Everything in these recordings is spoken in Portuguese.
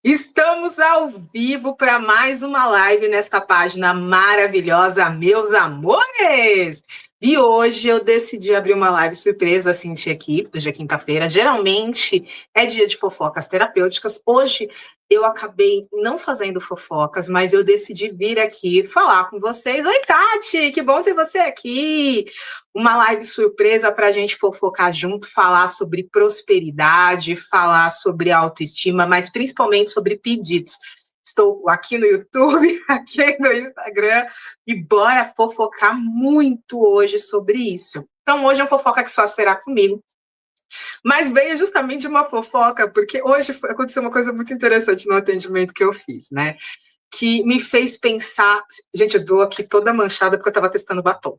Estamos ao vivo para mais uma live nesta página maravilhosa, meus amores! E hoje eu decidi abrir uma live surpresa, assim, aqui, hoje é quinta-feira. Geralmente é dia de fofocas terapêuticas. Hoje eu acabei não fazendo fofocas, mas eu decidi vir aqui falar com vocês. Oi, Tati, que bom ter você aqui! Uma live surpresa para a gente fofocar junto, falar sobre prosperidade, falar sobre autoestima, mas principalmente sobre pedidos. Estou aqui no YouTube, aqui no Instagram, e bora fofocar muito hoje sobre isso. Então, hoje é uma fofoca que só será comigo, mas veio justamente uma fofoca, porque hoje aconteceu uma coisa muito interessante no atendimento que eu fiz, né? Que me fez pensar... Gente, eu dou aqui toda manchada porque eu estava testando batom.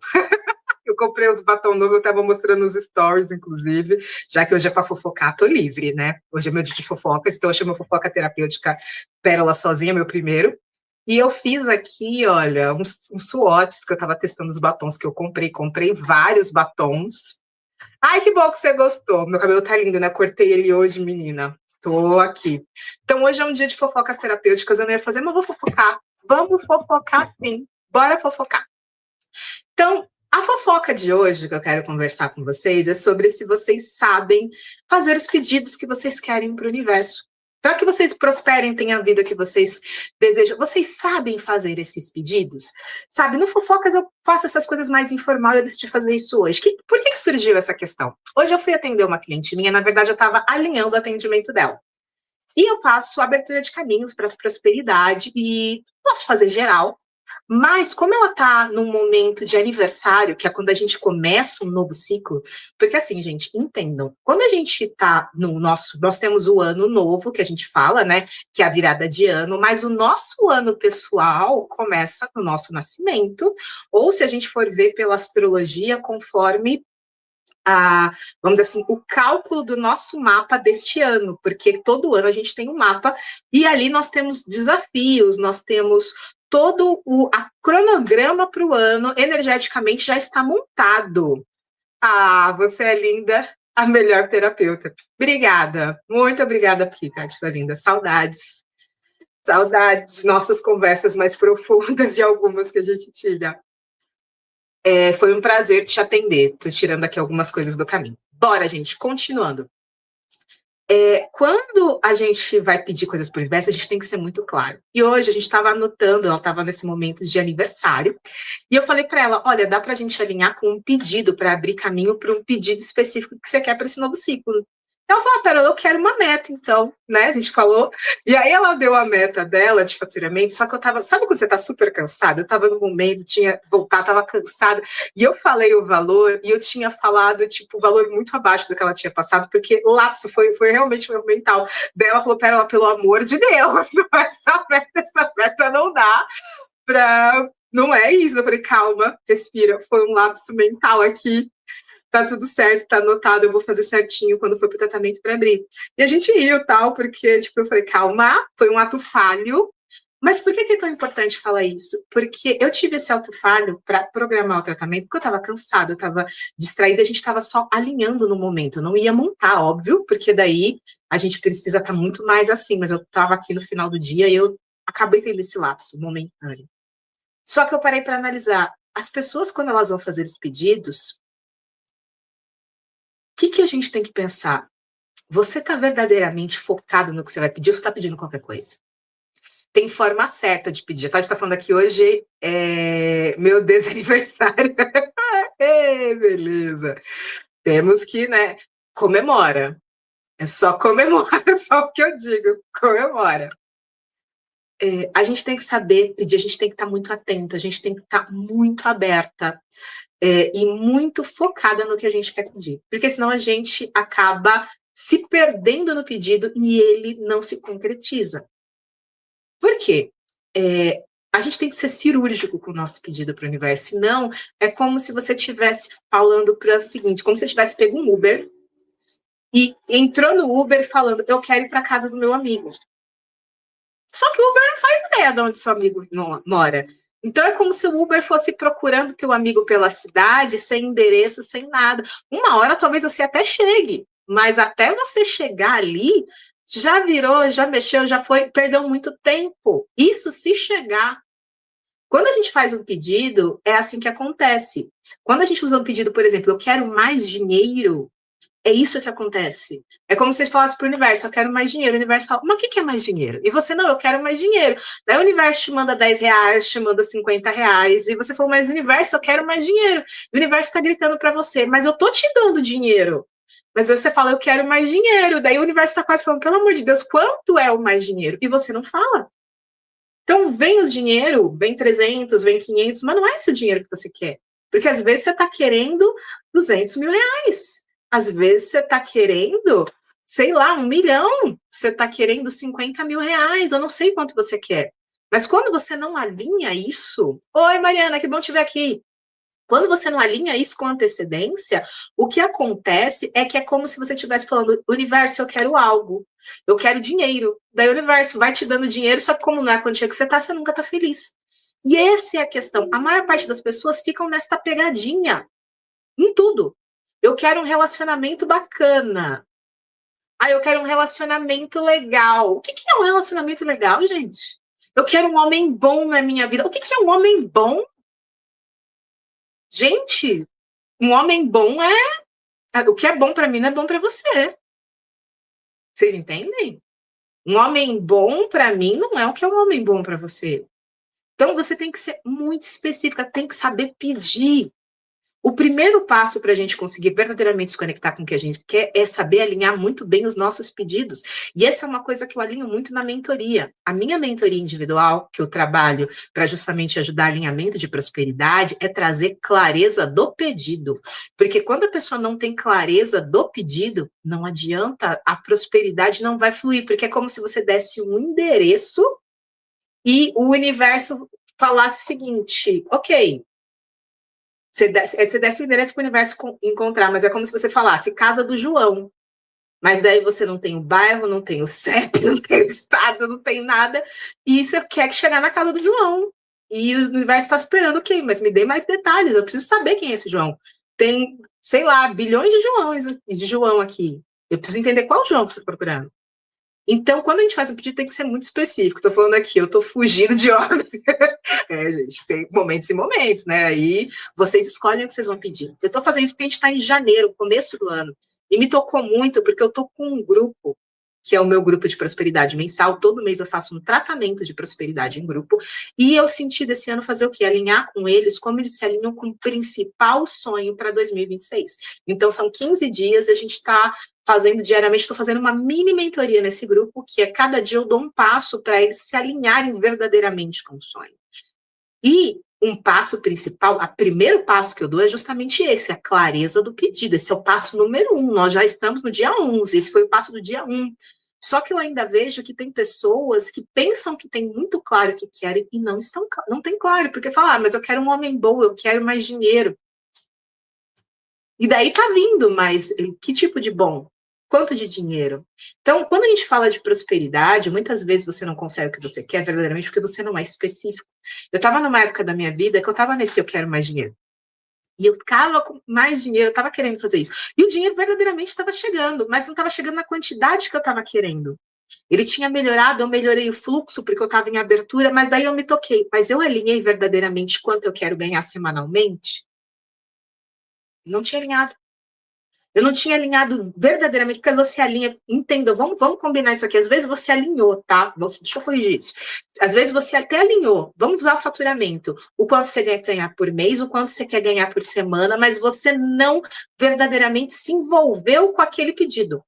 Eu comprei os batom novos, eu estava mostrando nos stories, inclusive, já que hoje é para fofocar, tô livre, né? Hoje é meu dia de fofocas, então eu chamo fofoca terapêutica Pérola Sozinha, meu primeiro. E eu fiz aqui, olha, uns swatches que eu estava testando os batons que eu comprei vários batons. Ai, que bom que você gostou. Meu cabelo tá lindo, né? Cortei ele hoje, menina. Tô aqui. Então, hoje é um dia de fofocas terapêuticas, eu não ia fazer, mas eu vou fofocar. Vamos fofocar, sim. Bora fofocar. Então, a fofoca de hoje que eu quero conversar com vocês é sobre se vocês sabem fazer os pedidos que vocês querem para o universo. Para que vocês prosperem, tenham a vida que vocês desejam. Vocês sabem fazer esses pedidos? Sabe, no Fofocas eu faço essas coisas mais informal e eu decidi fazer isso hoje. Por que surgiu essa questão? Hoje eu fui atender uma cliente minha, na verdade eu estava alinhando o atendimento dela. E eu faço abertura de caminhos para a prosperidade e posso fazer geral. Mas como ela está num momento de aniversário, que é quando a gente começa um novo ciclo, porque assim, gente, entendam, quando a gente está no nosso, nós temos o ano novo, que a gente fala, né, que é a virada de ano, mas o nosso ano pessoal começa no nosso nascimento, ou se a gente for ver pela astrologia, conforme vamos dizer assim, o cálculo do nosso mapa deste ano, porque todo ano a gente tem um mapa e ali nós temos desafios, nós temos todo o cronograma para o ano, energeticamente já está montado. Você é linda, a melhor terapeuta. Obrigada, muito obrigada, Kika, sua linda. Saudades. Saudades, nossas conversas mais profundas de algumas que a gente tinha. Foi um prazer te atender. Estou tirando aqui algumas coisas do caminho. Bora, gente, continuando. Quando a gente vai pedir coisas para o universo, a gente tem que ser muito claro. E hoje a gente estava anotando, ela estava nesse momento de aniversário, e eu falei para ela, olha, dá para a gente alinhar com um pedido para abrir caminho para um pedido específico que você quer para esse novo ciclo. Ela falou, pera, eu quero uma meta, então, né? A gente falou. E aí ela deu a meta dela de faturamento, só que eu tava, sabe quando você tá super cansada? Eu tava no momento, tinha voltado, tava cansada, e eu falei o valor, e eu tinha falado, tipo, o valor muito abaixo do que ela tinha passado, porque lapso foi realmente meu mental. Daí ela falou, pera, pelo amor de Deus, não é essa meta não dá pra... Não é isso. Eu falei, calma, respira, foi um lapso mental aqui. Tá tudo certo, tá anotado, eu vou fazer certinho quando for pro tratamento para abrir. E a gente riu, tal, porque, tipo, eu falei, calma, foi um ato falho. Mas por que é tão importante falar isso? Porque eu tive esse ato falho para programar o tratamento, porque eu estava cansada, eu estava distraída, a gente estava só alinhando no momento, eu não ia montar, óbvio, porque daí a gente precisa estar muito mais assim, mas eu estava aqui no final do dia e eu acabei tendo esse lapso momentâneo. Só que eu parei para analisar, as pessoas, quando elas vão fazer os pedidos, o que a gente tem que pensar? Você está verdadeiramente focado no que você vai pedir ou você está pedindo qualquer coisa? Tem forma certa de pedir. A Tati está falando aqui hoje, meu desaniversário. Beleza. Temos que, né, comemora. É só comemora, só o que eu digo, comemora. A gente tem que saber pedir, a gente tem que estar muito atenta, a gente tem que estar muito aberta. E muito focada no que a gente quer pedir. Porque senão a gente acaba se perdendo no pedido e ele não se concretiza. Por quê? A gente tem que ser cirúrgico com o nosso pedido para o universo. Senão, é como se você estivesse falando para o seguinte, como se você tivesse pego um Uber e entrou no Uber falando, eu quero ir para casa do meu amigo. Só que o Uber não faz ideia de onde seu amigo mora. Então, é como se o Uber fosse procurando teu amigo pela cidade, sem endereço, sem nada. Uma hora, talvez você até chegue, mas até você chegar ali, Já virou, já mexeu, já foi, perdeu muito tempo. Isso se chegar. Quando a gente faz um pedido, é assim que acontece. Quando a gente usa um pedido, por exemplo, eu quero mais dinheiro, é isso que acontece. É como se você falasse para o universo, eu quero mais dinheiro. O universo fala, mas o que é mais dinheiro? E você, não, eu quero mais dinheiro. Daí o universo te manda R$10, te manda R$50, e você falou, mas universo, eu quero mais dinheiro. E o universo está gritando para você, mas eu tô te dando dinheiro. Mas aí você fala, eu quero mais dinheiro. Daí o universo está quase falando, pelo amor de Deus, quanto é o mais dinheiro? E você não fala. Então vem o dinheiro, vem 300, vem 500, mas não é esse o dinheiro que você quer. Porque às vezes você está querendo R$200.000. Às vezes você está querendo, sei lá, 1 milhão. Você está querendo R$50.000. Eu não sei quanto você quer. Mas quando você não alinha isso... Oi, Mariana, que bom te ver aqui. Quando você não alinha isso com antecedência, o que acontece é que é como se você estivesse falando, universo, eu quero algo, eu quero dinheiro. Daí o universo vai te dando dinheiro, só que como não é a quantia que você nunca está feliz. E essa é a questão. A maior parte das pessoas ficam nesta pegadinha, em tudo. Eu quero um relacionamento bacana. Ah, eu quero um relacionamento legal. O que é um relacionamento legal, gente? Eu quero um homem bom na minha vida. O que é um homem bom? Gente, um homem bom o que é bom para mim não é bom para você. Vocês entendem? Um homem bom para mim não é o que é um homem bom para você. Então você tem que ser muito específica, tem que saber pedir. O primeiro passo para a gente conseguir verdadeiramente se conectar com o que a gente quer é saber alinhar muito bem os nossos pedidos. E essa é uma coisa que eu alinho muito na mentoria. A minha mentoria individual, que eu trabalho para justamente ajudar alinhamento de prosperidade, é trazer clareza do pedido. Porque quando a pessoa não tem clareza do pedido, não adianta, a prosperidade não vai fluir, porque é como se você desse um endereço e o universo falasse o seguinte, ok, você desse o endereço para o universo encontrar, mas é como se você falasse casa do João. Mas daí você não tem o bairro, não tem o CEP, não tem o estado, não tem nada. E você quer chegar na casa do João. E o universo está esperando, ok, mas me dê mais detalhes. Eu preciso saber quem é esse João. Tem, sei lá, bilhões de João aqui. Eu preciso entender qual João você está procurando. Então, quando a gente faz um pedido, tem que ser muito específico. Estou falando aqui, eu estou fugindo de ordem. Gente, tem momentos e momentos, né? Aí vocês escolhem o que vocês vão pedir. Eu estou fazendo isso porque a gente está em janeiro, começo do ano. E me tocou muito, porque eu estou com um grupo, que é o meu grupo de prosperidade mensal. Todo mês eu faço um tratamento de prosperidade em grupo. E eu senti desse ano fazer o quê? Alinhar com eles, como eles se alinham com o principal sonho para 2026. Então, são 15 dias, a gente está fazendo diariamente, estou fazendo uma mini mentoria nesse grupo, que é cada dia eu dou um passo para eles se alinharem verdadeiramente com o sonho. E um passo principal, o primeiro passo que eu dou é justamente esse, a clareza do pedido. Esse é o passo número 1. Nós já estamos no dia 11, esse foi o passo do dia 1. Só que eu ainda vejo que tem pessoas que pensam que tem muito claro o que querem e não tem claro, porque falam, mas eu quero um homem bom, eu quero mais dinheiro. E daí tá vindo, mas que tipo de bom? Quanto de dinheiro? Então, quando a gente fala de prosperidade, muitas vezes você não consegue o que você quer verdadeiramente porque você não é específico. Eu estava numa época da minha vida que eu estava nesse eu quero mais dinheiro. E eu estava com mais dinheiro, eu estava querendo fazer isso. E o dinheiro verdadeiramente estava chegando, mas não estava chegando na quantidade que eu estava querendo. Ele tinha melhorado, eu melhorei o fluxo porque eu estava em abertura, mas daí eu me toquei. Mas eu alinhei verdadeiramente quanto eu quero ganhar semanalmente? Não tinha alinhado. Eu não tinha alinhado verdadeiramente, porque você alinha, entenda, vamos combinar isso aqui. Às vezes você alinhou, tá? Deixa eu corrigir isso. Às vezes você até alinhou, vamos usar o faturamento. O quanto você quer ganhar por mês, o quanto você quer ganhar por semana, mas você não verdadeiramente se envolveu com aquele pedido.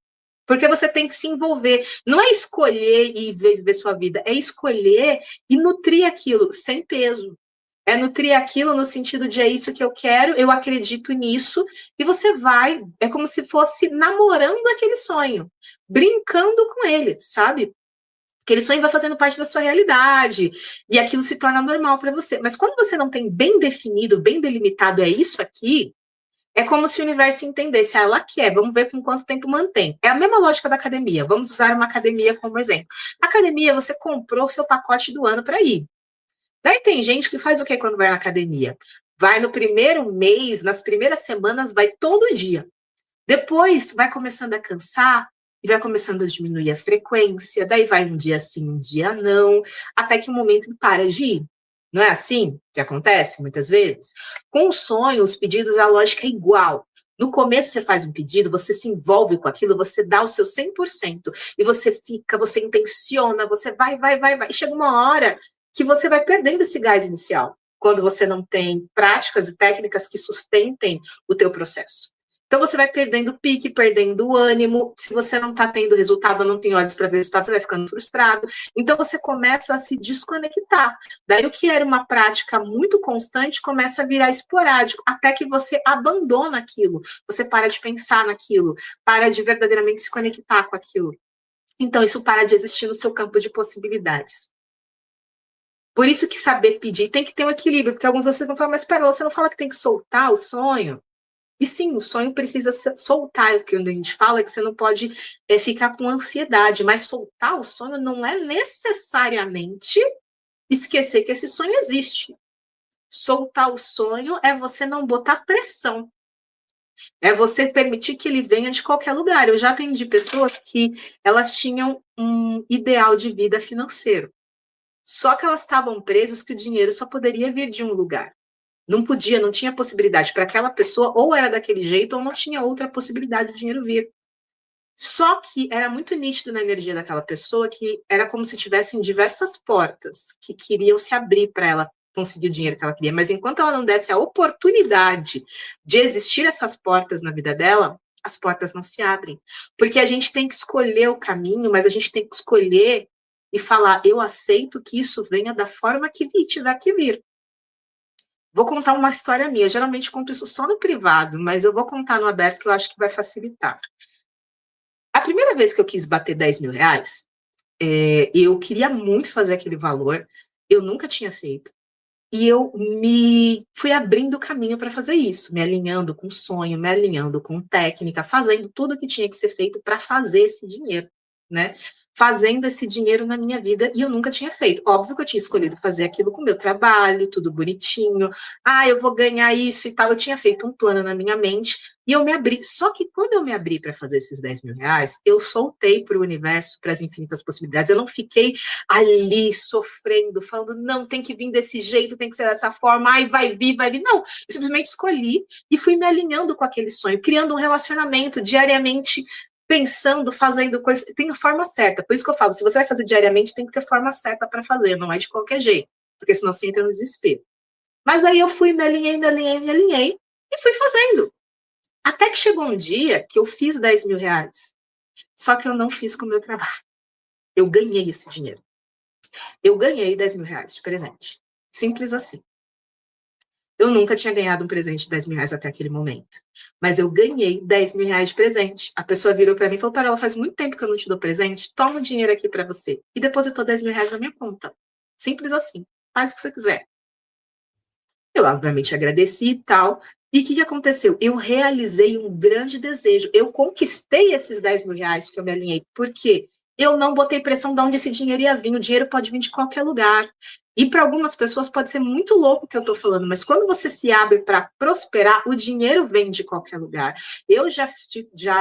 Porque você tem que se envolver. Não é escolher e viver sua vida, é escolher e nutrir aquilo sem peso. É nutrir aquilo no sentido de é isso que eu quero, eu acredito nisso, e você vai, é como se fosse namorando aquele sonho, brincando com ele, sabe? Aquele sonho vai fazendo parte da sua realidade, e aquilo se torna normal para você. Mas quando você não tem bem definido, bem delimitado, é isso aqui, é como se o universo entendesse, ela quer, vamos ver com quanto tempo mantém. É a mesma lógica da academia, vamos usar uma academia como exemplo. Academia, você comprou o seu pacote do ano para ir. Daí tem gente que faz o que quando vai na academia? Vai no primeiro mês, nas primeiras semanas, vai todo dia. Depois vai começando a cansar, e vai começando a diminuir a frequência, daí vai um dia sim, um dia não, até que o momento ele para de ir. Não é assim que acontece muitas vezes? Com o sonho, os pedidos, a lógica é igual. No começo você faz um pedido, você se envolve com aquilo, você dá o seu 100%, e você fica, você intenciona, você vai, e chega uma hora que você vai perdendo esse gás inicial, quando você não tem práticas e técnicas que sustentem o teu processo. Então você vai perdendo o pique, perdendo o ânimo. Se você não está tendo resultado, não tem olhos para ver o resultado, você vai ficando frustrado. Então você começa a se desconectar. Daí o que era uma prática muito constante começa a virar esporádico, até que você abandona aquilo. Você para de pensar naquilo, para de verdadeiramente se conectar com aquilo. Então isso para de existir no seu campo de possibilidades. Por isso que saber pedir tem que ter um equilíbrio, porque alguns de vocês vão falar, mas pera, você não fala que tem que soltar o sonho? E sim, o sonho precisa soltar, o que a gente fala é que você não pode ficar com ansiedade, mas soltar o sonho não é necessariamente esquecer que esse sonho existe. Soltar o sonho é você não botar pressão, é você permitir que ele venha de qualquer lugar. Eu já atendi pessoas que elas tinham um ideal de vida financeiro, só que elas estavam presas que o dinheiro só poderia vir de um lugar. Não podia, não tinha possibilidade. Para aquela pessoa, ou era daquele jeito, ou não tinha outra possibilidade de dinheiro vir. Só que era muito nítido na energia daquela pessoa que era como se tivessem diversas portas que queriam se abrir para ela conseguir o dinheiro que ela queria. Mas enquanto ela não desse a oportunidade de existir essas portas na vida dela, as portas não se abrem. Porque a gente tem que escolher o caminho, mas a gente tem que escolher e falar, eu aceito que isso venha da forma que tiver que vir. Vou contar uma história minha. Eu geralmente conto isso só no privado, mas eu vou contar no aberto que eu acho que vai facilitar. A primeira vez que eu quis bater 10 mil reais, eu queria muito fazer aquele valor, eu nunca tinha feito. E eu me fui abrindo o caminho para fazer isso, me alinhando com sonho, me alinhando com técnica, fazendo tudo o que tinha que ser feito para fazer esse dinheiro, né? Fazendo esse dinheiro na minha vida e eu nunca tinha feito. Óbvio que eu tinha escolhido fazer aquilo com o meu trabalho, tudo bonitinho. Ah, eu vou ganhar isso e tal. Eu tinha feito um plano na minha mente e eu me abri. Só que quando eu me abri para fazer esses 10 mil reais, eu soltei para o universo, para as infinitas possibilidades. Eu não fiquei ali sofrendo, falando, não, tem que vir desse jeito, tem que ser dessa forma, ai, vai vir, vai vir. Não, eu simplesmente escolhi e fui me alinhando com aquele sonho, criando um relacionamento diariamente, pensando, fazendo coisas, tem a forma certa. Por isso que eu falo, se você vai fazer diariamente, tem que ter forma certa para fazer, não é de qualquer jeito, porque senão você entra no desespero. Mas aí eu fui, me alinhei e fui fazendo. Até que chegou um dia que eu fiz 10 mil reais. Só que eu não fiz com o meu trabalho. Eu ganhei esse dinheiro. Eu ganhei 10 mil reais de presente. Simples assim. Eu nunca tinha ganhado um presente de 10 mil reais até aquele momento. Mas eu ganhei 10 mil reais de presente. A pessoa virou para mim e falou, Parola, faz muito tempo que eu não te dou presente, toma o dinheiro aqui para você. E depositou 10 mil reais na minha conta. Simples assim. Faz o que você quiser. Eu, obviamente, agradeci e tal. E o que aconteceu? Eu realizei um grande desejo. Eu conquistei esses 10 mil reais que eu me alinhei. Por quê? Eu não botei pressão de onde esse dinheiro ia vir. O dinheiro pode vir de qualquer lugar. E para algumas pessoas pode ser muito louco o que eu estou falando, mas quando você se abre para prosperar, o dinheiro vem de qualquer lugar. Eu já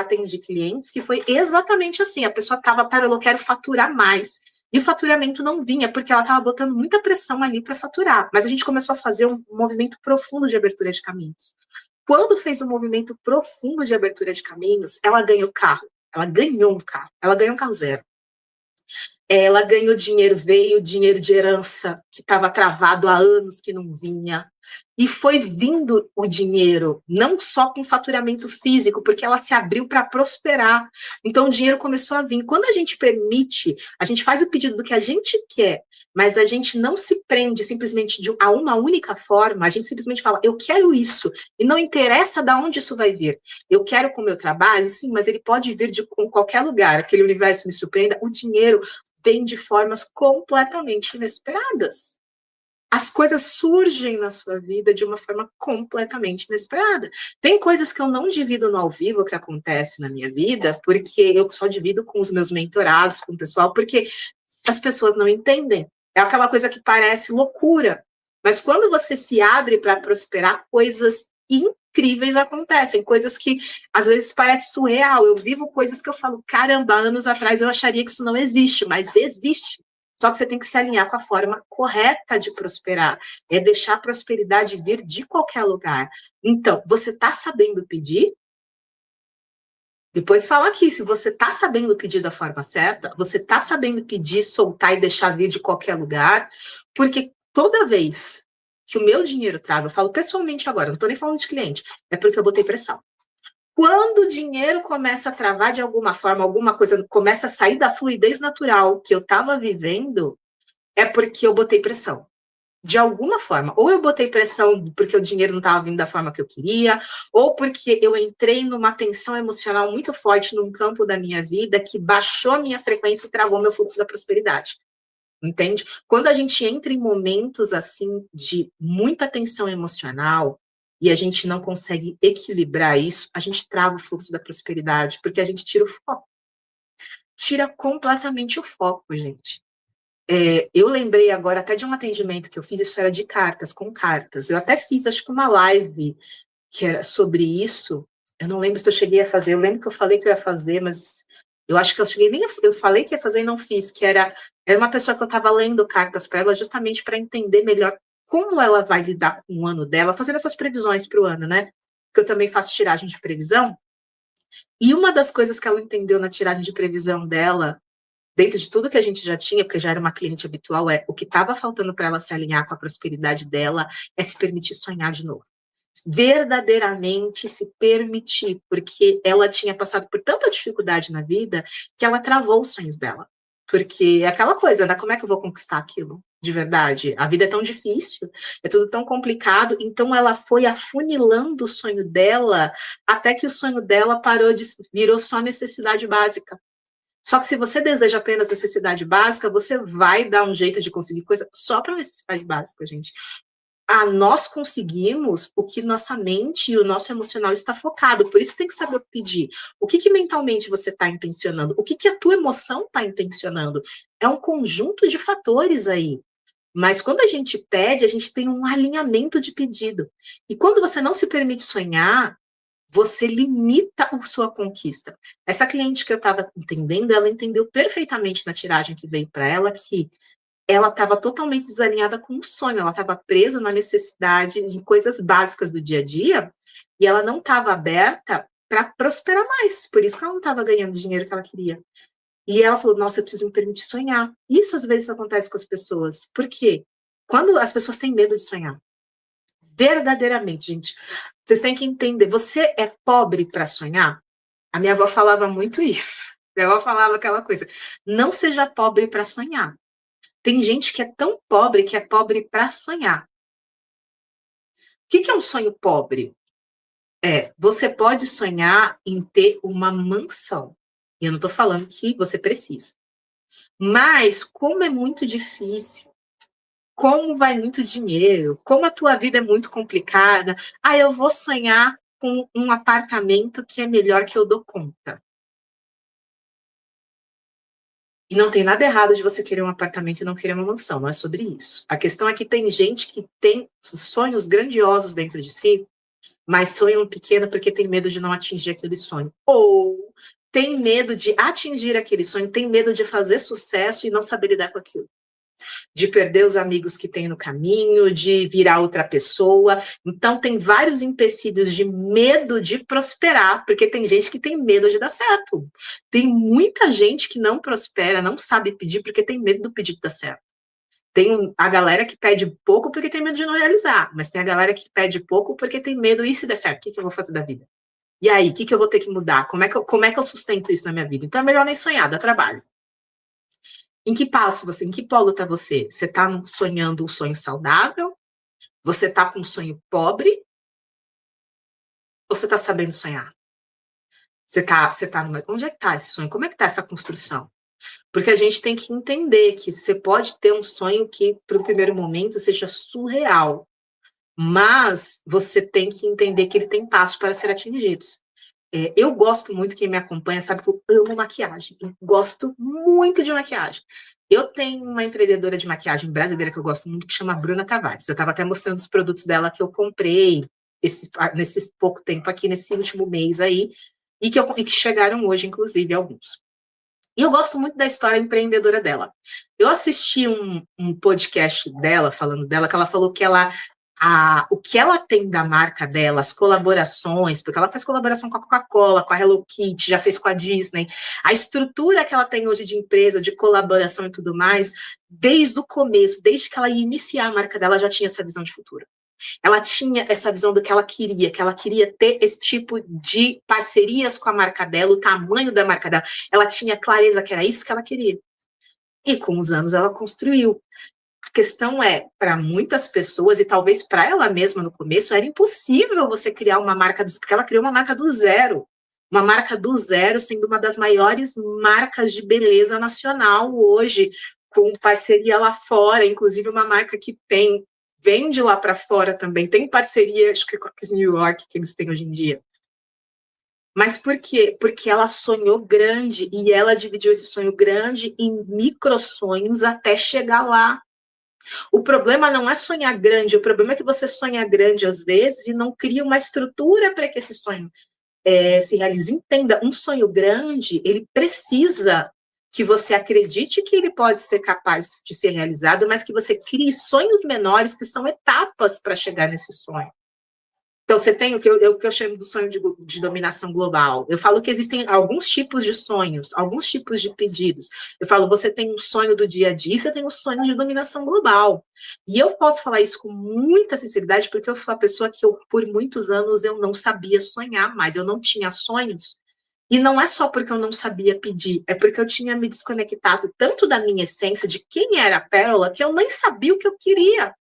atendi clientes que foi exatamente assim. A pessoa estava, eu quero faturar mais. E o faturamento não vinha, porque ela estava botando muita pressão ali para faturar. Mas a gente começou a fazer um movimento profundo de abertura de caminhos. Quando fez um movimento profundo de abertura de caminhos, ela ganhou carro. Ela ganhou um carro. Ela ganhou um carro zero. Ela ganhou dinheiro, veio dinheiro de herança, que estava travado há anos, que não vinha. E foi vindo o dinheiro, não só com faturamento físico, porque ela se abriu para prosperar. Então, o dinheiro começou a vir. Quando a gente permite, a gente faz o pedido do que a gente quer, mas a gente não se prende simplesmente a uma única forma, a gente simplesmente fala, eu quero isso, e não interessa de onde isso vai vir. Eu quero com o meu trabalho, sim, mas ele pode vir de qualquer lugar, aquele universo me surpreenda, o dinheiro vem de formas completamente inesperadas. As coisas surgem na sua vida de uma forma completamente inesperada. Tem coisas que eu não divido no ao vivo que acontece na minha vida, porque eu só divido com os meus mentorados, com o pessoal, porque as pessoas não entendem. É aquela coisa que parece loucura. Mas quando você se abre para prosperar, coisas incríveis acontecem, coisas que às vezes parece surreal. Eu vivo coisas que eu falo, caramba, anos atrás eu acharia que isso não existe, mas existe. Só que você tem que se alinhar com a forma correta de prosperar. É deixar a prosperidade vir de qualquer lugar. Então, você está sabendo pedir? Depois fala aqui, se você está sabendo pedir da forma certa, você está sabendo pedir, soltar e deixar vir de qualquer lugar, porque toda vez que o meu dinheiro trava, eu falo pessoalmente agora, não estou nem falando de cliente, é porque eu botei pressão. Quando o dinheiro começa a travar de alguma forma, alguma coisa começa a sair da fluidez natural que eu estava vivendo, é porque eu botei pressão. De alguma forma. Ou eu botei pressão porque o dinheiro não estava vindo da forma que eu queria, ou porque eu entrei numa tensão emocional muito forte num campo da minha vida que baixou a minha frequência e travou meu fluxo da prosperidade. Entende? Quando a gente entra em momentos assim de muita tensão emocional e a gente não consegue equilibrar isso, a gente trava o fluxo da prosperidade, porque a gente tira o foco. Tira completamente o foco, gente. Eu lembrei agora até de um atendimento que eu fiz, isso era de cartas, com cartas. Eu até fiz, acho que uma live que era sobre isso. Eu não lembro se eu cheguei a fazer. Eu lembro que eu falei que eu ia fazer, mas eu acho que eu cheguei nem eu falei que ia fazer e não fiz, que era uma pessoa que eu estava lendo cartas para ela justamente para entender melhor como ela vai lidar com o ano dela, fazendo essas previsões para o ano, né? Porque eu também faço tiragem de previsão. E uma das coisas que ela entendeu na tiragem de previsão dela, dentro de tudo que a gente já tinha, porque já era uma cliente habitual, o que estava faltando para ela se alinhar com a prosperidade dela é se permitir sonhar de novo. Verdadeiramente se permitir, porque ela tinha passado por tanta dificuldade na vida que ela travou os sonhos dela. Porque é aquela coisa, né? Como é que eu vou conquistar aquilo de verdade? A vida é tão difícil, é tudo tão complicado, então ela foi afunilando o sonho dela até que o sonho dela virou só necessidade básica. Só que se você deseja apenas necessidade básica, você vai dar um jeito de conseguir coisa só para necessidade básica, gente. Nós conseguimos o que nossa mente e o nosso emocional está focado. Por isso tem que saber pedir. O que mentalmente você está intencionando? O que a tua emoção está intencionando? É um conjunto de fatores aí. Mas quando a gente pede, a gente tem um alinhamento de pedido. E quando você não se permite sonhar, você limita a sua conquista. Essa cliente que eu estava entendendo, ela entendeu perfeitamente na tiragem que veio para ela que ela estava totalmente desalinhada com o sonho, ela estava presa na necessidade de coisas básicas do dia a dia e ela não estava aberta para prosperar mais. Por isso que ela não estava ganhando o dinheiro que ela queria. E ela falou: nossa, eu preciso me permitir sonhar. Isso às vezes acontece com as pessoas. Por quê? Quando as pessoas têm medo de sonhar. Verdadeiramente, gente. Vocês têm que entender. Você é pobre para sonhar? A minha avó falava muito isso. Minha avó falava aquela coisa: não seja pobre para sonhar. Tem gente que é tão pobre que é pobre para sonhar. O que é um sonho pobre? Você pode sonhar em ter uma mansão. E eu não estou falando que você precisa. Mas, como é muito difícil, como vai muito dinheiro, como a tua vida é muito complicada, eu vou sonhar com um apartamento que é melhor que eu dou conta. E não tem nada errado de você querer um apartamento e não querer uma mansão, não é sobre isso. A questão é que tem gente que tem sonhos grandiosos dentro de si, mas sonham pequeno porque tem medo de não atingir aquele sonho. Ou tem medo de atingir aquele sonho, tem medo de fazer sucesso e não saber lidar com aquilo. De perder os amigos que tem no caminho, de virar outra pessoa. Então, tem vários empecilhos de medo de prosperar, porque tem gente que tem medo de dar certo. Tem muita gente que não prospera, não sabe pedir, porque tem medo do pedido dar certo. Tem a galera que pede pouco porque tem medo de não realizar, mas tem a galera que pede pouco porque tem medo, e se der certo, o que eu vou fazer da vida? E aí, o que eu vou ter que mudar? Como é que eu sustento isso na minha vida? Então, é melhor nem sonhar, dá trabalho. Em que em que polo está você? Você está sonhando um sonho saudável? Você está com um sonho pobre? Ou você está sabendo sonhar? Onde é que está esse sonho? Como é que está essa construção? Porque a gente tem que entender que você pode ter um sonho que, para o primeiro momento, seja surreal. Mas você tem que entender que ele tem passos para ser atingidos. Eu gosto muito, quem me acompanha sabe que eu amo maquiagem. Eu gosto muito de maquiagem. Eu tenho uma empreendedora de maquiagem brasileira que eu gosto muito, que chama Bruna Tavares. Eu estava até mostrando os produtos dela que eu comprei nesse pouco tempo aqui, nesse último mês aí, e que chegaram hoje, inclusive, alguns. E eu gosto muito da história empreendedora dela. Eu assisti um podcast dela, falando dela, que ela falou que o que ela tem da marca dela, as colaborações, porque ela faz colaboração com a Coca-Cola, com a Hello Kitty, já fez com a Disney, a estrutura que ela tem hoje de empresa, de colaboração e tudo mais, desde o começo, desde que ela ia iniciar a marca dela, já tinha essa visão de futuro. Ela tinha essa visão do que ela queria ter esse tipo de parcerias com a marca dela, o tamanho da marca dela. Ela tinha clareza que era isso que ela queria. E com os anos ela construiu. A questão é, para muitas pessoas, e talvez para ela mesma no começo, era impossível você criar uma marca, porque ela criou uma marca do zero. Uma marca do zero, sendo uma das maiores marcas de beleza nacional hoje, com parceria lá fora, inclusive uma marca que vende lá para fora também, tem parceria, acho que com a New York, que eles têm hoje em dia. Mas por quê? Porque ela sonhou grande, e ela dividiu esse sonho grande em micro-sonhos até chegar lá. O problema não é sonhar grande, o problema é que você sonha grande às vezes e não cria uma estrutura para que esse sonho se realize. Entenda, um sonho grande, ele precisa que você acredite que ele pode ser capaz de ser realizado, mas que você crie sonhos menores, que são etapas para chegar nesse sonho. Então, você tem o que eu chamo do sonho de dominação global. Eu falo que existem alguns tipos de sonhos, alguns tipos de pedidos. Eu falo, você tem um sonho do dia a dia, você tem um sonho de dominação global. E eu posso falar isso com muita sinceridade, porque eu fui a pessoa que por muitos anos, eu não sabia sonhar mais, eu não tinha sonhos. E não é só porque eu não sabia pedir, é porque eu tinha me desconectado tanto da minha essência, de quem era a Pérola, que eu nem sabia o que eu queria.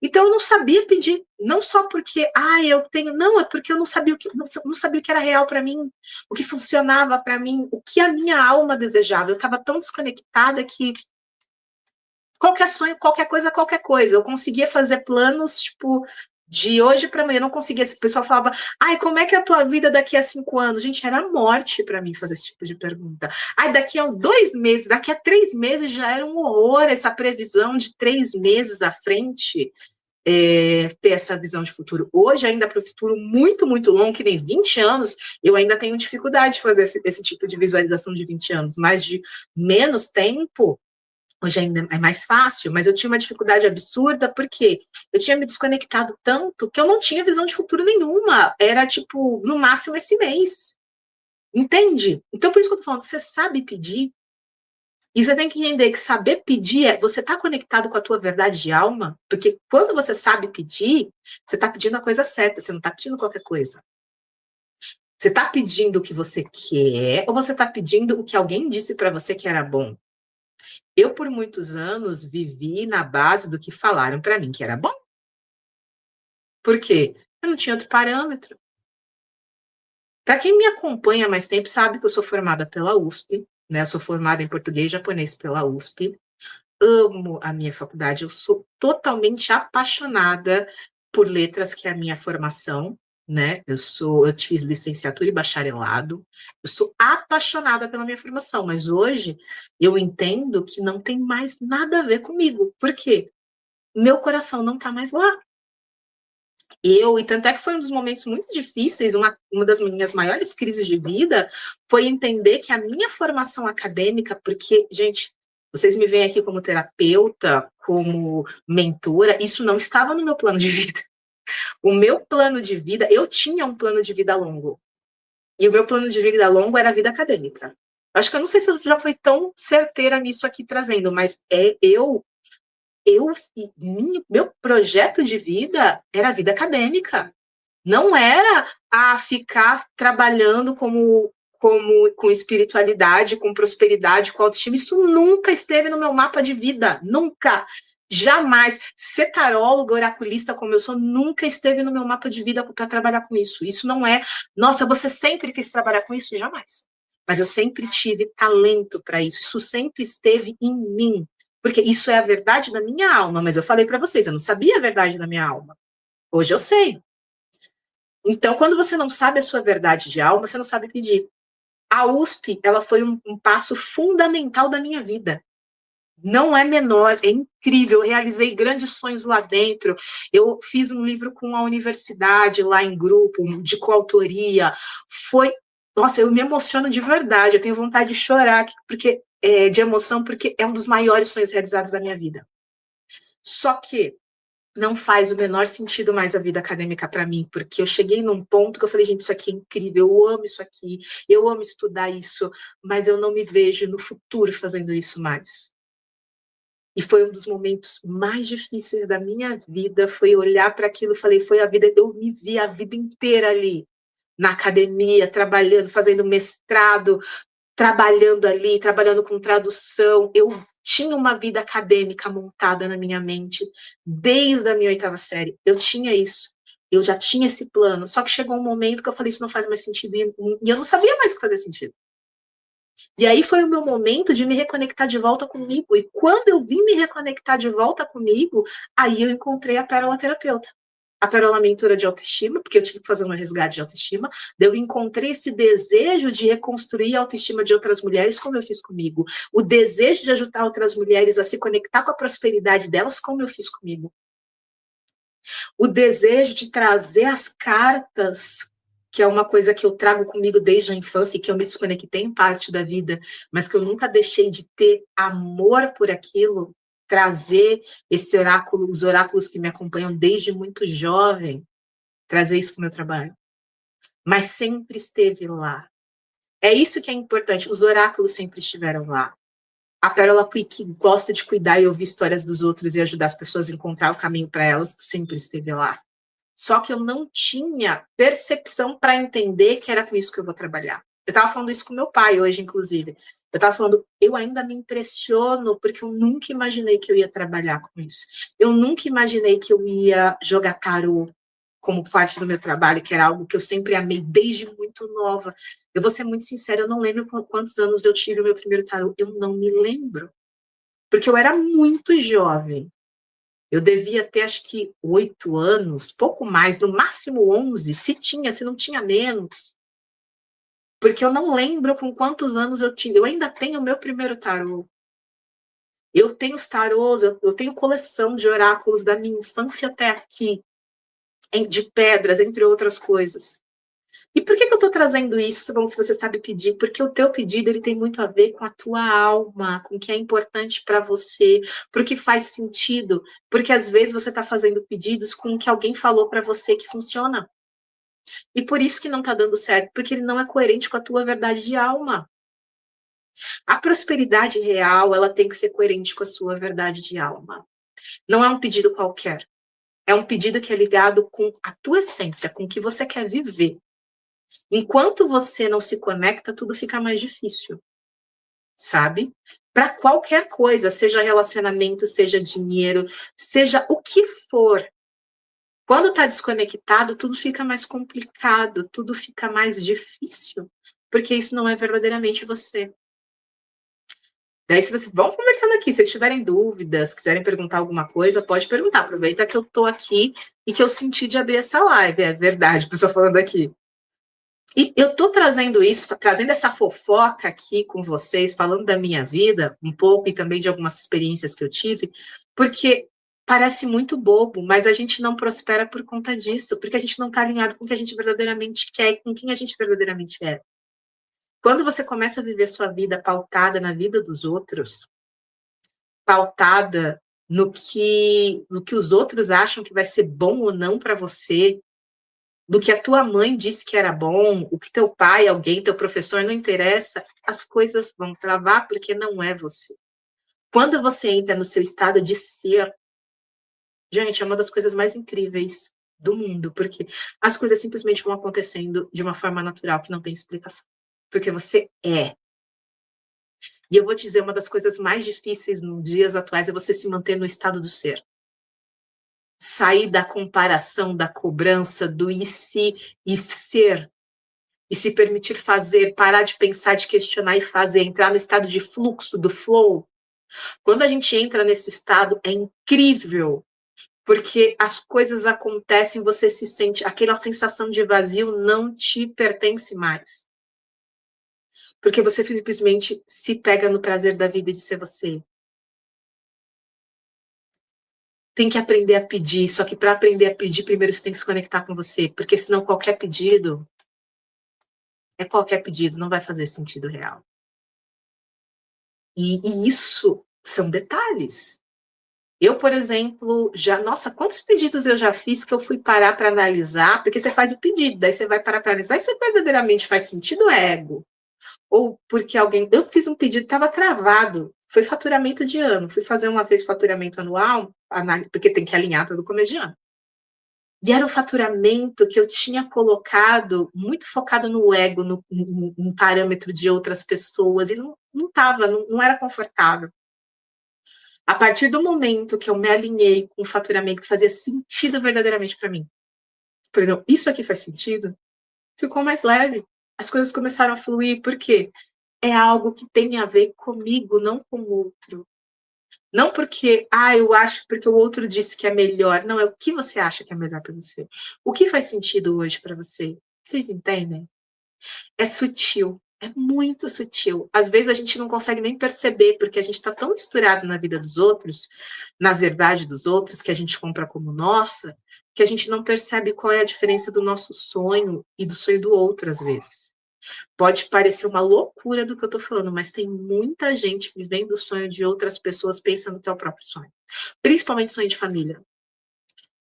Então eu não sabia pedir, não só porque, eu tenho, não, é porque eu não sabia o que era real para mim, o que funcionava para mim, o que a minha alma desejava. Eu estava tão desconectada que qualquer sonho, qualquer coisa. Eu conseguia fazer planos, tipo, de hoje para amanhã. Eu não conseguia. O pessoal falava, como é que é a tua vida daqui a 5 anos? Gente, era morte para mim fazer esse tipo de pergunta. Daqui a 2 meses, daqui a 3 meses já era um horror essa previsão de 3 meses à frente. Ter essa visão de futuro. Hoje, ainda para o futuro muito, muito longo, que nem 20 anos, eu ainda tenho dificuldade de fazer esse tipo de visualização de 20 anos, mas de menos tempo, hoje ainda é mais fácil, mas eu tinha uma dificuldade absurda, porque eu tinha me desconectado tanto que eu não tinha visão de futuro nenhuma. Era, tipo, no máximo esse mês. Entende? Então, por isso que eu tô falando, você sabe pedir, e você tem que entender que saber pedir você está conectado com a tua verdade de alma, porque quando você sabe pedir, você está pedindo a coisa certa, você não está pedindo qualquer coisa. Você está pedindo o que você quer, ou você está pedindo o que alguém disse para você que era bom? Eu, por muitos anos, vivi na base do que falaram para mim que era bom. Por quê? Eu não tinha outro parâmetro. Para quem me acompanha há mais tempo, sabe que eu sou formada pela USP, né? Eu sou formada em português e japonês pela USP. Amo a minha faculdade, eu sou totalmente apaixonada por letras, que é a minha formação, né? Eu fiz licenciatura e bacharelado, eu sou apaixonada pela minha formação, mas hoje eu entendo que não tem mais nada a ver comigo. Por quê? Meu coração não está mais lá. E tanto é que foi um dos momentos muito difíceis, uma das minhas maiores crises de vida, foi entender que a minha formação acadêmica, porque, gente, vocês me veem aqui como terapeuta, como mentora, isso não estava no meu plano de vida. O meu plano de vida, eu tinha um plano de vida longo. E o meu plano de vida longo era a vida acadêmica. Acho que eu não sei se eu já fui tão certeira nisso aqui trazendo, mas meu projeto de vida era a vida acadêmica. Não era ficar trabalhando com espiritualidade, com prosperidade, com autoestima. Isso nunca esteve no meu mapa de vida. Nunca. Jamais. Ser taróloga, oraculista como eu sou, nunca esteve no meu mapa de vida para trabalhar com isso. Isso não é, nossa, você sempre quis trabalhar com isso? Jamais. Mas eu sempre tive talento para isso. Isso sempre esteve em mim. Porque isso é a verdade da minha alma. Mas eu falei para vocês, eu não sabia a verdade da minha alma. Hoje eu sei. Então, quando você não sabe a sua verdade de alma, você não sabe pedir. A USP, ela foi um passo fundamental da minha vida. Não é menor, é incrível. Eu realizei grandes sonhos lá dentro. Eu fiz um livro com a universidade lá em grupo, de coautoria. Foi, nossa, eu me emociono de verdade. Eu tenho vontade de chorar, porque de emoção, porque é um dos maiores sonhos realizados da minha vida. Só que não faz o menor sentido mais a vida acadêmica para mim, porque eu cheguei num ponto que eu falei, gente, isso aqui é incrível, eu amo isso aqui, eu amo estudar isso, mas eu não me vejo no futuro fazendo isso mais. E foi um dos momentos mais difíceis da minha vida, foi olhar para aquilo e falei, foi a vida, eu me vi a vida inteira ali, na academia, trabalhando, fazendo mestrado, trabalhando ali, trabalhando com tradução. Eu tinha uma vida acadêmica montada na minha mente desde a minha 8ª série. Eu tinha isso. Eu já tinha esse plano. Só que chegou um momento que eu falei, isso não faz mais sentido. E eu não sabia mais o que fazia sentido. E aí foi o meu momento de me reconectar de volta comigo. E quando eu vim me reconectar de volta comigo, aí eu encontrei a pérola terapeuta. A pérola mentora de autoestima, porque eu tive que fazer um resgate de autoestima. Eu encontrei esse desejo de reconstruir a autoestima de outras mulheres, como eu fiz comigo. O desejo de ajudar outras mulheres a se conectar com a prosperidade delas, como eu fiz comigo. O desejo de trazer as cartas, que é uma coisa que eu trago comigo desde a infância e que eu me desconectei em parte da vida, mas que eu nunca deixei de ter amor por aquilo, trazer esse oráculo, os oráculos que me acompanham desde muito jovem, trazer isso para o meu trabalho. Mas sempre esteve lá. É isso que é importante, os oráculos sempre estiveram lá. A Pérola que gosta de cuidar e ouvir histórias dos outros e ajudar as pessoas a encontrar o caminho para elas, sempre esteve lá. Só que eu não tinha percepção para entender que era com isso que eu vou trabalhar. Eu estava falando isso com meu pai hoje, inclusive. Eu estava falando, eu ainda me impressiono porque eu nunca imaginei que eu ia trabalhar com isso. Eu nunca imaginei que eu ia jogar tarô como parte do meu trabalho, que era algo que eu sempre amei desde muito nova. Eu vou ser muito sincera, eu não lembro quantos anos eu tive o meu primeiro tarô. Eu não me lembro. Porque eu era muito jovem. Eu devia ter, acho que, 8 anos, pouco mais, no máximo 11, se não tinha menos. Porque eu não lembro com quantos anos eu tinha. Eu ainda tenho o meu primeiro tarô. Eu tenho os tarôs, eu tenho coleção de oráculos da minha infância até aqui, de pedras, entre outras coisas. E por que eu estou trazendo isso, bom, se você sabe pedir? Porque o teu pedido ele tem muito a ver com a tua alma, com o que é importante para você, para o que faz sentido. Porque às vezes você está fazendo pedidos com o que alguém falou para você que funciona. E por isso que não está dando certo, porque ele não é coerente com a tua verdade de alma. A prosperidade real, ela tem que ser coerente com a sua verdade de alma. Não é um pedido qualquer. É um pedido que é ligado com a tua essência, com o que você quer viver. Enquanto você não se conecta, tudo fica mais difícil, sabe? Para qualquer coisa, seja relacionamento, seja dinheiro, seja o que for. Quando está desconectado, tudo fica mais complicado, tudo fica mais difícil, porque isso não é verdadeiramente você. Daí, se vocês vão conversando aqui, se tiverem dúvidas, quiserem perguntar alguma coisa, pode perguntar. Aproveita que eu estou aqui e que eu senti de abrir essa live, é verdade, pessoa falando aqui. E eu estou trazendo isso, trazendo essa fofoca aqui com vocês, falando da minha vida um pouco e também de algumas experiências que eu tive, porque parece muito bobo, mas a gente não prospera por conta disso, porque a gente não está alinhado com o que a gente verdadeiramente quer e com quem a gente verdadeiramente é. Quando você começa a viver sua vida pautada na vida dos outros, pautada no que os outros acham que vai ser bom ou não para você, do que a tua mãe disse que era bom, o que teu pai, alguém, teu professor, não interessa, as coisas vão travar porque não é você. Quando você entra no seu estado de ser, gente, é uma das coisas mais incríveis do mundo, porque as coisas simplesmente vão acontecendo de uma forma natural que não tem explicação. Porque você é. E eu vou te dizer, uma das coisas mais difíceis nos dias atuais é você se manter no estado do ser. Sair da comparação, da cobrança, do e se e ser, e se permitir fazer, parar de pensar, de questionar e fazer, entrar no estado de fluxo, do flow. Quando a gente entra nesse estado, é incrível, porque as coisas acontecem, você se sente, aquela sensação de vazio não te pertence mais. Porque você simplesmente se pega no prazer da vida de ser você. tem que aprender a pedir, só que para aprender a pedir, primeiro você tem que se conectar com você, porque senão qualquer pedido, não vai fazer sentido real. E isso são detalhes. Eu, por exemplo, nossa, quantos pedidos eu já fiz que eu fui parar para analisar, porque você faz o pedido, daí você vai parar para analisar, e se verdadeiramente faz sentido, é ego. Ou porque eu fiz um pedido, estava travado, foi faturamento de ano, fui fazer uma vez faturamento anual, porque tem que alinhar todo começo de ano. E era um faturamento que eu tinha colocado muito focado no ego, no parâmetro de outras pessoas, e não era confortável. A partir do momento que eu me alinhei com o faturamento que fazia sentido verdadeiramente para mim, falei, não, isso aqui faz sentido, ficou mais leve. As coisas começaram a fluir, por quê? É algo que tem a ver comigo, não com o outro. Não porque, eu acho porque o outro disse que é melhor. Não, é o que você acha que é melhor para você. O que faz sentido hoje para você? Vocês entendem? É sutil, é muito sutil. Às vezes a gente não consegue nem perceber, porque a gente está tão misturado na vida dos outros, na verdade dos outros, que a gente compra como nossa, que a gente não percebe qual é a diferença do nosso sonho e do sonho do outro, às vezes. Pode parecer uma loucura do que eu estou falando, mas tem muita gente vivendo o sonho de outras pessoas pensando no teu próprio sonho. Principalmente sonho de família.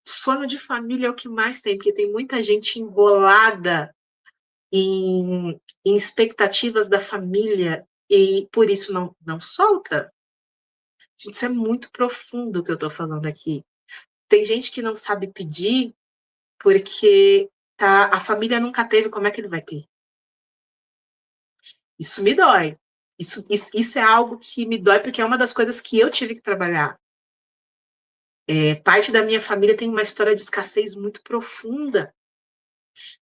Sonho de família é o que mais tem, porque tem muita gente embolada em expectativas da família e por isso não solta. Gente, isso é muito profundo o que eu estou falando aqui. Tem gente que não sabe pedir porque a família nunca teve, como é que ele vai ter? Isso me dói. Isso é algo que me dói, porque é uma das coisas que eu tive que trabalhar. Parte da minha família tem uma história de escassez muito profunda.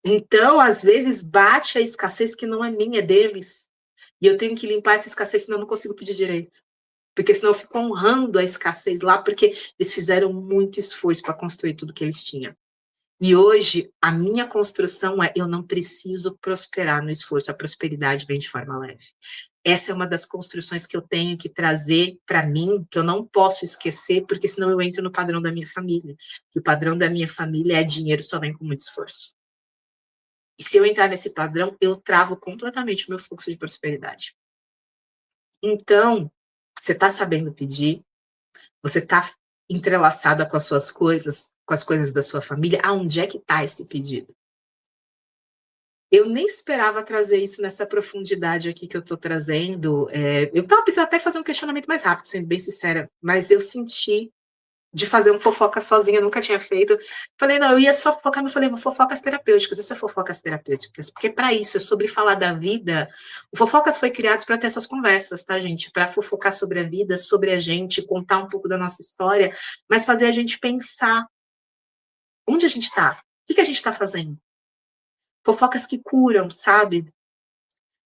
Então, às vezes, bate a escassez que não é minha, é deles. E eu tenho que limpar essa escassez, senão eu não consigo pedir direito. Porque senão eu fico honrando a escassez lá, porque eles fizeram muito esforço para construir tudo que eles tinham. E hoje, a minha construção eu não preciso prosperar no esforço, a prosperidade vem de forma leve. Essa é uma das construções que eu tenho que trazer para mim, que eu não posso esquecer, porque senão eu entro no padrão da minha família. Que o padrão da minha família é dinheiro só vem com muito esforço. E se eu entrar nesse padrão, eu travo completamente o meu fluxo de prosperidade. Então, você está sabendo pedir, você está entrelaçada com as suas coisas, com as coisas da sua família, aonde é que está esse pedido? Eu nem esperava trazer isso nessa profundidade aqui que eu estou trazendo. Eu estava pensando até fazer um questionamento mais rápido, sendo bem sincera, mas eu senti de fazer um fofoca sozinha, nunca tinha feito. Falei, não, eu ia só fofocar, mas falei, fofocas terapêuticas, isso é fofocas terapêuticas, porque para isso, é sobre falar da vida. O Fofocas foi criado para ter essas conversas, tá, gente? Para fofocar sobre a vida, sobre a gente, contar um pouco da nossa história, mas fazer a gente pensar onde a gente está, o que a gente está fazendo. Fofocas que curam, sabe?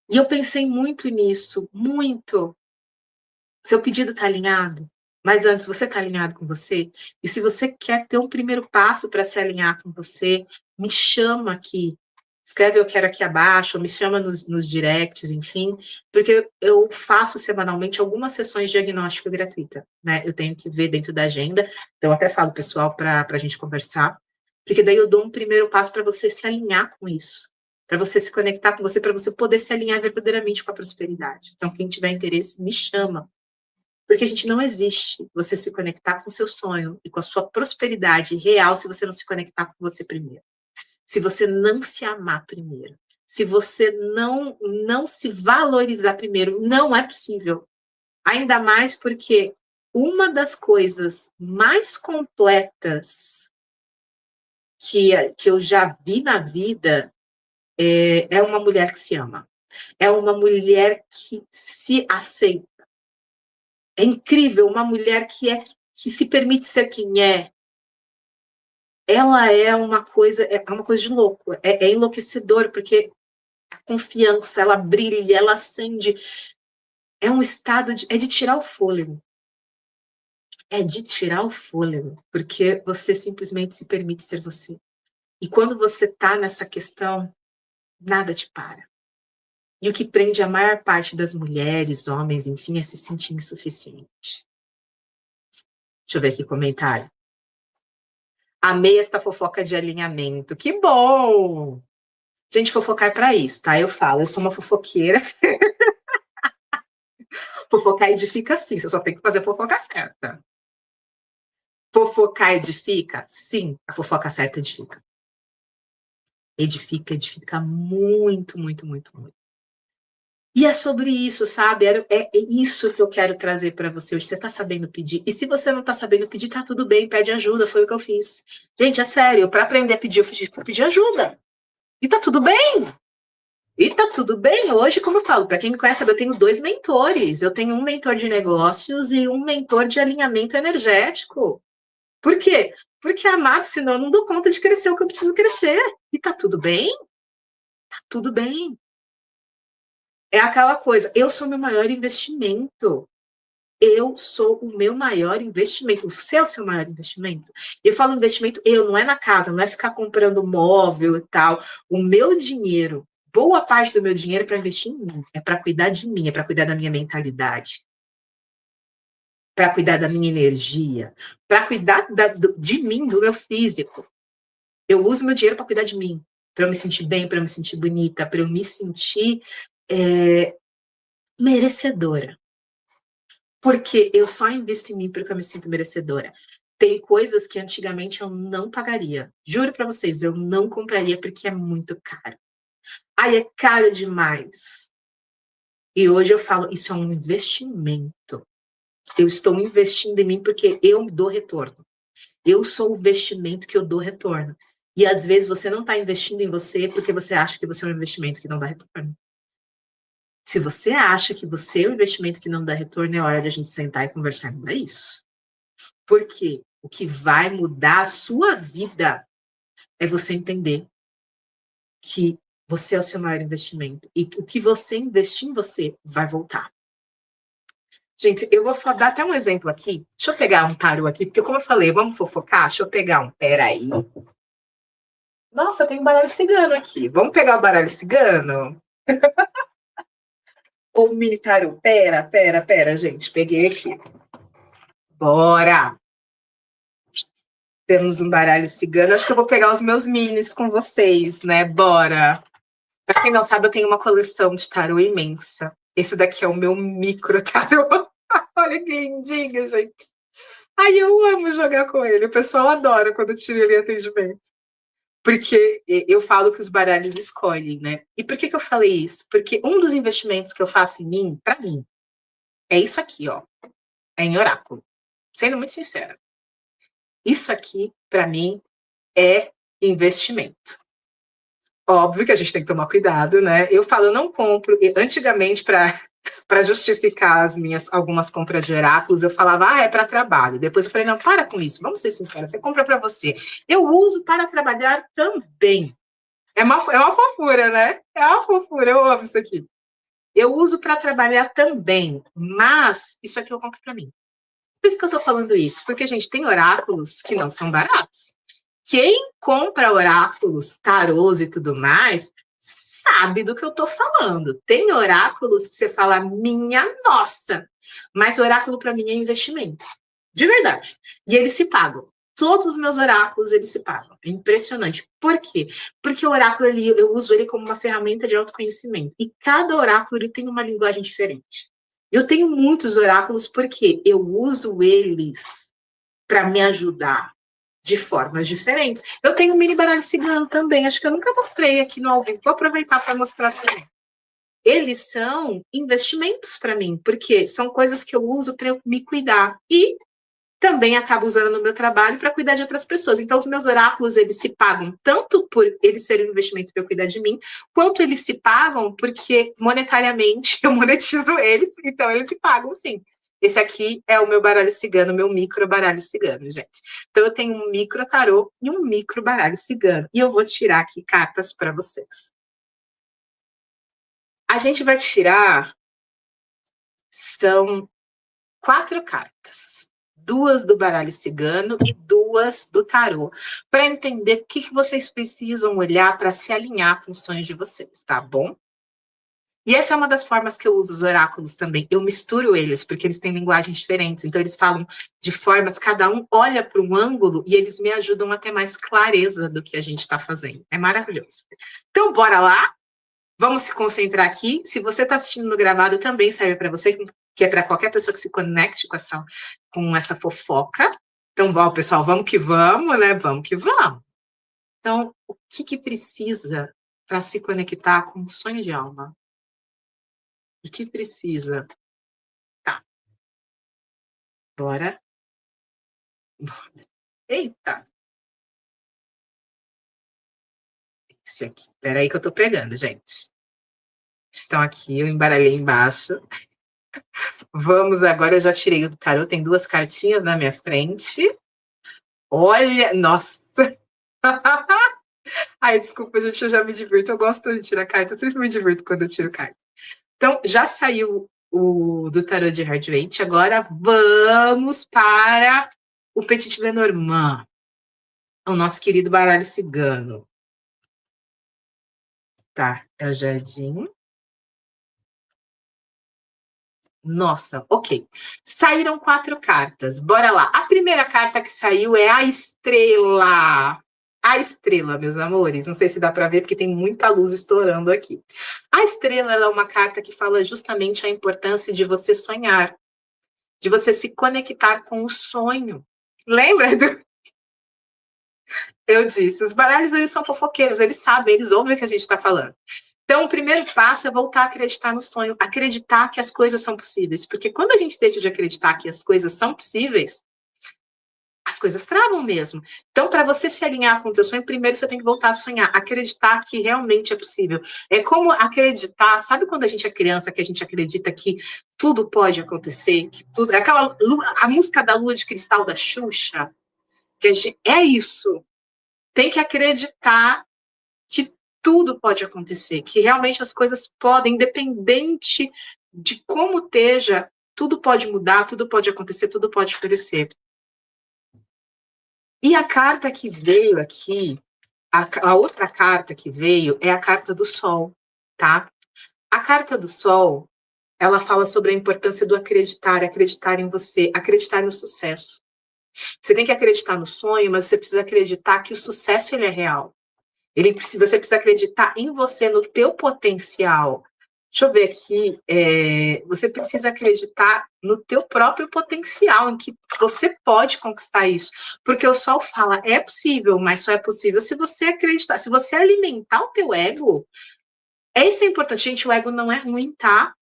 E eu pensei muito nisso, muito. Seu pedido está alinhado? Mas antes, você está alinhado com você? E se você quer ter um primeiro passo para se alinhar com você, me chama aqui. Escreve eu quero aqui abaixo, ou me chama nos directs, enfim, porque eu faço semanalmente algumas sessões de diagnóstico gratuita, né? Eu tenho que ver dentro da agenda, então eu até falo, pessoal, para a gente conversar, porque daí eu dou um primeiro passo para você se alinhar com isso, para você se conectar com você, para você poder se alinhar verdadeiramente com a prosperidade. Então, quem tiver interesse, me chama. Porque a gente não existe você se conectar com o seu sonho e com a sua prosperidade real se você não se conectar com você primeiro. Se você não se amar primeiro. Se você não se valorizar primeiro, não é possível. Ainda mais porque uma das coisas mais completas que eu já vi na vida é uma mulher que se ama. É uma mulher que se aceita. É incrível, uma mulher que se permite ser quem é. Ela é uma coisa de louco. É enlouquecedor, porque a confiança, ela brilha, ela acende. É um estado de tirar o fôlego. É de tirar o fôlego, porque você simplesmente se permite ser você. E quando você está nessa questão, nada te para. E o que prende a maior parte das mulheres, homens, enfim, é se sentir insuficiente. Deixa eu ver aqui comentário. Amei esta fofoca de alinhamento. Que bom! Gente, fofocar é pra isso, tá? Eu falo, eu sou uma fofoqueira. Fofocar edifica sim, você só tem que fazer a fofoca certa. Fofocar edifica? Sim, a fofoca certa edifica. Edifica muito, muito, muito, muito. E é sobre isso, sabe? É isso que eu quero trazer para você hoje. Você tá sabendo pedir? E se você não tá sabendo pedir, tá tudo bem, pede ajuda, foi o que eu fiz. Gente, é sério, para aprender a pedir, eu fui pedir ajuda. E tá tudo bem. E tá tudo bem. Hoje, como eu falo, para quem me conhece, eu tenho 2 mentores. Eu tenho um mentor de negócios e um mentor de alinhamento energético. Por quê? Porque, amado, senão eu não dou conta de crescer o que eu preciso crescer. E tá tudo bem? Tá tudo bem. É aquela coisa, eu sou meu maior investimento. Eu sou o meu maior investimento. Você é o seu maior investimento. Eu falo investimento, não é na casa, não é ficar comprando móvel e tal. O meu dinheiro, boa parte do meu dinheiro é para investir em mim, é para cuidar de mim, é para cuidar da minha mentalidade, para cuidar da minha energia, para cuidar de mim, do meu físico. Eu uso meu dinheiro para cuidar de mim, para eu me sentir bem, para eu me sentir bonita, para eu me sentir merecedora. Porque eu só invisto em mim porque eu me sinto merecedora. Tem coisas que antigamente eu não pagaria. Juro para vocês, eu não compraria porque é muito caro. Ai, é caro demais. E hoje eu falo, isso é um investimento. Eu estou investindo em mim porque eu dou retorno. Eu sou o investimento que eu dou retorno. E às vezes você não está investindo em você porque você acha que você é um investimento que não dá retorno. Se você acha que você é um investimento que não dá retorno, é hora de a gente sentar e conversar sobre isso. Porque o que vai mudar a sua vida é você entender que você é o seu maior investimento e que o que você investir em você vai voltar. Gente, eu vou dar até um exemplo aqui. Deixa eu pegar um tarô aqui, porque como eu falei, vamos fofocar? Deixa eu pegar um. Peraí. Nossa, tem um baralho cigano aqui. Vamos pegar o baralho cigano? Ou mini tarô? Pera, gente. Peguei aqui. Bora! Temos um baralho cigano. Acho que eu vou pegar os meus minis com vocês, né? Bora! Pra quem não sabe, eu tenho uma coleção de tarô imensa. Esse daqui é o meu micro tarô. Olha que lindinho, gente. Ai, eu amo jogar com ele. O pessoal adora quando eu tiro ele em atendimento. Porque eu falo que os baralhos escolhem, né? E por que eu falei isso? Porque um dos investimentos que eu faço em mim, pra mim, é isso aqui, ó. É em oráculo. Sendo muito sincera. Isso aqui, pra mim, é investimento. Óbvio que a gente tem que tomar cuidado, né? Eu falo, eu não compro. Antigamente, para justificar as minhas algumas compras de oráculos, eu falava, é para trabalho. Depois eu falei, não, para com isso, vamos ser sinceros, você compra para você. Eu uso para trabalhar também. É uma fofura, né? É uma fofura, eu amo isso aqui. Eu uso para trabalhar também, mas isso aqui eu compro para mim. Por que eu estou falando isso? Porque, gente, tem oráculos que não são baratos. Quem compra oráculos, tarôs e tudo mais, sabe do que eu tô falando. Tem oráculos que você fala, minha nossa, mas oráculo para mim é investimento. De verdade. E eles se pagam. Todos os meus oráculos, eles se pagam. É impressionante. Por quê? Porque o oráculo, eu uso ele como uma ferramenta de autoconhecimento. E cada oráculo, ele tem uma linguagem diferente. Eu tenho muitos oráculos porque eu uso eles para me ajudar de formas diferentes. Eu tenho um mini baralho cigano também, acho que eu nunca mostrei aqui no ao vivo, vou aproveitar para mostrar também. Eles são investimentos para mim, porque são coisas que eu uso para eu me cuidar e também acabo usando no meu trabalho para cuidar de outras pessoas. Então, os meus oráculos, eles se pagam tanto por eles serem um investimento para eu cuidar de mim, quanto eles se pagam porque monetariamente eu monetizo eles, então eles se pagam sim. Esse aqui é o meu baralho cigano, meu micro baralho cigano, gente. Então, eu tenho um micro tarô e um micro baralho cigano. E eu vou tirar aqui cartas para vocês. A gente vai tirar... São 4 cartas. 2 do baralho cigano e 2 do tarô, para entender o que vocês precisam olhar para se alinhar com os sonhos de vocês, tá bom? E essa é uma das formas que eu uso os oráculos também. Eu misturo eles, porque eles têm linguagens diferentes. Então, eles falam de formas, cada um olha para um ângulo e eles me ajudam a ter mais clareza do que a gente está fazendo. É maravilhoso. Então, bora lá? Vamos se concentrar aqui. Se você está assistindo no gravado, também serve para você, que é para qualquer pessoa que se conecte com essa fofoca. Então, bom, pessoal, vamos que vamos, né? Vamos que vamos. Então, o que precisa para se conectar com o sonho de alma? O que precisa? Tá. Bora. Eita. Esse aqui. Peraí que eu tô pegando, gente. Estão aqui, eu embaralhei embaixo. Vamos agora, eu já tirei o tarô, tem 2 cartinhas na minha frente. Olha, nossa. Ai, desculpa, gente, eu já me divirto. Eu gosto de tirar carta, eu sempre me divirto quando eu tiro carta. Então, já saiu o do tarô de Heart-Rate. Agora vamos para o Petit Lenormand, o nosso querido baralho cigano. Tá, é o Jardim. Nossa, ok. Saíram 4 cartas. Bora lá. A primeira carta que saiu é a Estrela. A Estrela, meus amores. Não sei se dá para ver, porque tem muita luz estourando aqui. A Estrela, ela é uma carta que fala justamente a importância de você sonhar, de você se conectar com o sonho. Lembra do... Eu disse, os baralhos, eles são fofoqueiros, eles sabem, eles ouvem o que a gente está falando. Então, o primeiro passo é voltar a acreditar no sonho, acreditar que as coisas são possíveis. Porque quando a gente deixa de acreditar que as coisas são possíveis, as coisas travam mesmo. Então, para você se alinhar com o teu sonho, primeiro você tem que voltar a sonhar, acreditar que realmente é possível. É como acreditar, sabe quando a gente é criança, que a gente acredita que tudo pode acontecer, que tudo, a música da Lua de Cristal da Xuxa, que é isso. Tem que acreditar que tudo pode acontecer, que realmente as coisas podem, independente de como esteja, tudo pode mudar, tudo pode acontecer, tudo pode florescer. E a carta que veio aqui, a outra carta que veio é a carta do Sol, tá? A carta do Sol, ela fala sobre a importância do acreditar, acreditar em você, acreditar no sucesso. Você tem que acreditar no sonho, mas você precisa acreditar que o sucesso ele é real. Você precisa acreditar em você, no teu potencial. Deixa eu ver aqui. Você precisa acreditar no teu próprio potencial, em que você pode conquistar isso. Porque o Sol fala, é possível, mas só é possível se você acreditar, se você alimentar o teu ego. Isso é importante, gente, o ego não é ruim, tá?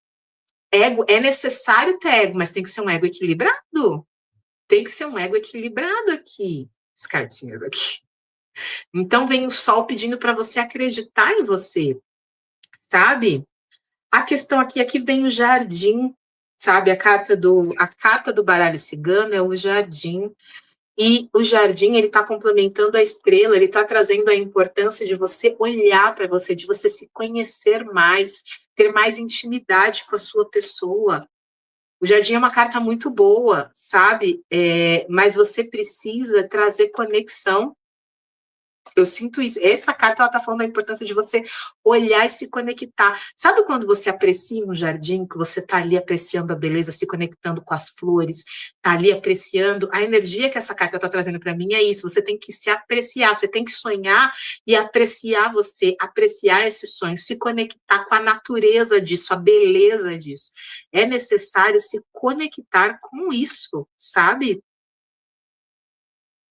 Ego, é necessário ter ego, mas tem que ser um ego equilibrado. Tem que ser um ego equilibrado aqui. As cartinhas aqui. Então vem o Sol pedindo para você acreditar em você, sabe? A questão aqui vem o Jardim, sabe? A carta do baralho cigano é o Jardim. E o Jardim, ele está complementando a Estrela, ele está trazendo a importância de você olhar para você, de você se conhecer mais, ter mais intimidade com a sua pessoa. O Jardim é uma carta muito boa, sabe? Mas você precisa trazer conexão. Eu sinto isso. Essa carta, ela tá falando da importância de você olhar e se conectar. Sabe quando você aprecia um jardim, que você tá ali apreciando a beleza, se conectando com as flores, tá ali apreciando? A energia que essa carta tá trazendo para mim é isso. Você tem que se apreciar, você tem que sonhar e apreciar você, apreciar esse sonho, se conectar com a natureza disso, a beleza disso. É necessário se conectar com isso, sabe?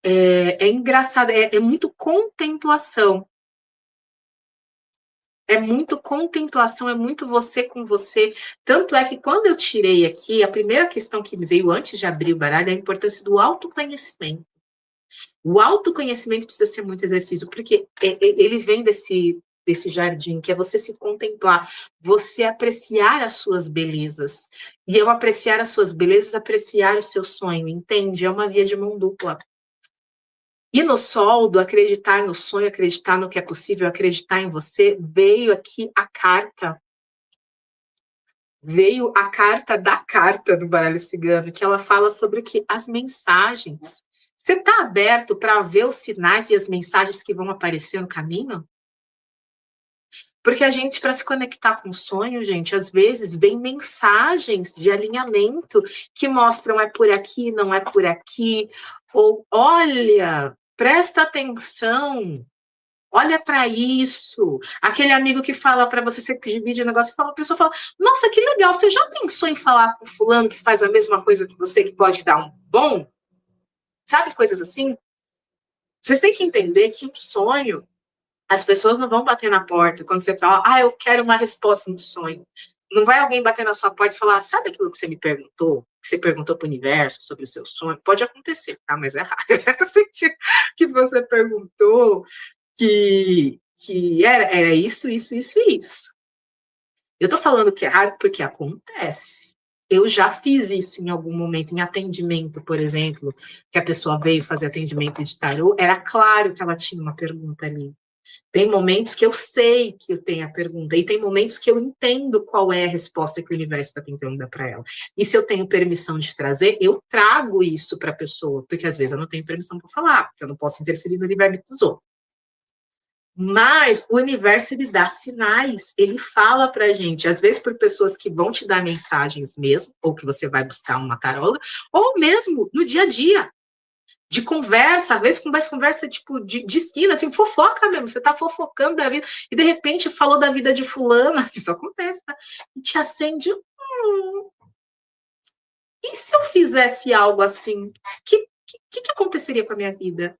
É engraçado, é muito contemplação. É muito contemplação, é muito você com você. Tanto é que quando eu tirei aqui, a primeira questão que me veio antes de abrir o baralho é a importância do autoconhecimento. O autoconhecimento precisa ser muito exercício, porque ele vem desse jardim, que é você se contemplar, você apreciar as suas belezas. E eu apreciar as suas belezas, apreciar o seu sonho, entende? É uma via de mão dupla. E no Sol, do acreditar no sonho, acreditar no que é possível, acreditar em você, veio aqui a carta. Veio a carta da carta do baralho cigano, que ela fala sobre o que? As mensagens. Você está aberto para ver os sinais e as mensagens que vão aparecer no caminho? Porque a gente, para se conectar com o sonho, gente, às vezes vem mensagens de alinhamento que mostram é por aqui, não é por aqui, ou olha, presta atenção, olha para isso. Aquele amigo que fala para você, você divide o negócio e fala, a pessoa fala, nossa, que legal, você já pensou em falar com fulano que faz a mesma coisa que você, que pode dar um bom? Sabe, coisas assim? Vocês têm que entender que um sonho, as pessoas não vão bater na porta quando você fala, eu quero uma resposta no sonho. Não vai alguém bater na sua porta e falar, sabe aquilo que você me perguntou? Que você perguntou para o universo sobre o seu sonho? Pode acontecer, tá? Mas é raro. Que você perguntou que era isso, isso, isso e isso. Eu tô falando que é raro porque acontece. Eu já fiz isso em algum momento, em atendimento, por exemplo, que a pessoa veio fazer atendimento de tarô, era claro que ela tinha uma pergunta ali. Tem momentos que eu sei que eu tenho a pergunta, e tem momentos que eu entendo qual é a resposta que o universo está tentando dar para ela. E se eu tenho permissão de trazer, eu trago isso para a pessoa, porque às vezes eu não tenho permissão para falar, porque eu não posso interferir no livre-arbítrio dos outros. Mas o universo, ele dá sinais, ele fala pra gente, às vezes por pessoas que vão te dar mensagens mesmo, ou que você vai buscar uma taróloga, ou mesmo no dia a dia, de conversa, às vezes conversa tipo de esquina, assim, fofoca mesmo, você tá fofocando da vida, e de repente falou da vida de fulana, isso acontece, tá? E te acende, e se eu fizesse algo assim, que aconteceria com a minha vida?